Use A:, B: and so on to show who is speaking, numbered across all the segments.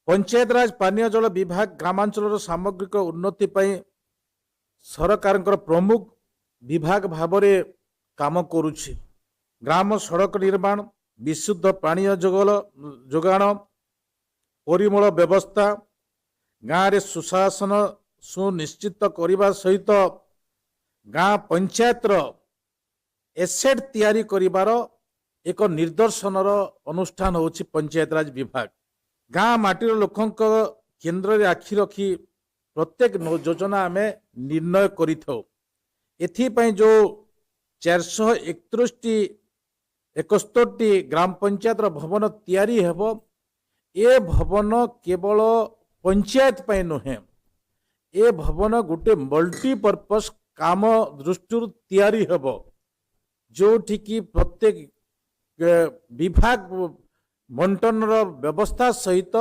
A: पंचायतराज पानीय जल विभाग ग्रामांचल सामग्रिक उन्नति सरकार प्रमुख विभाग भाव में काम करुछि। ग्राम सड़क निर्माण, विशुद्ध पानीय जोगाण, परिमल व्यवस्था, गाँव में सुशासन सुनिश्चित करने सहित गाँ पंचायतर एसेट तैयारी करिवार एक निर्दर्शनर अनुष्ठान होछि पंचायतराज विभाग। गाँ माटीर लोकों केन्द्र रे आखि रखी प्रत्येक योजना आमे निर्णय करिथौ। एथिपाई जो 471 ग्राम पंचायत भवन तैयारी हेबो, ए भवन केवल पंचायत पाई नुहे, ए भवन गोटे मल्टीपर्पज काम दृष्टि तैयारी हेबो, जो ठिकी प्रत्येक विभाग बंटन व्यवस्था सहित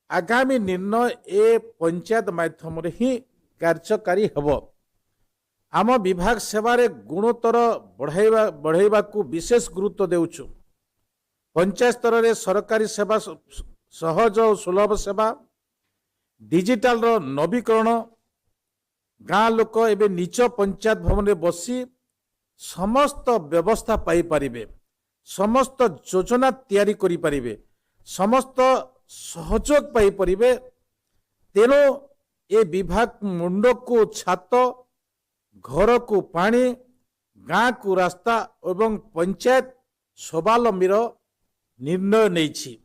A: आगामी निर्णय ए पंचायत माध्यम ही कार्यकारी हेबो। आम विभाग सेवारे गुणोत्तर बढ़ाइबा को विशेष गुरुत्व देउछु। पंचायत स्तर रे सरकारी सेवा सहज और सुलभ सेवा, डिजिटल रो नवीकरण, गाँ लोक एबे निच पंचायत भवन रे बसी समस्त व्यवस्था पाई पारिबे, समस्त योजना तैयारी करि पारिबे, समस्त सहयोग पाई पारिबे। तेणु ए विभाग मुंड को छात, घर को पानी, गाँ को रास्ता एवं पंचायत स्वावलंबीर निर्णय नहीं।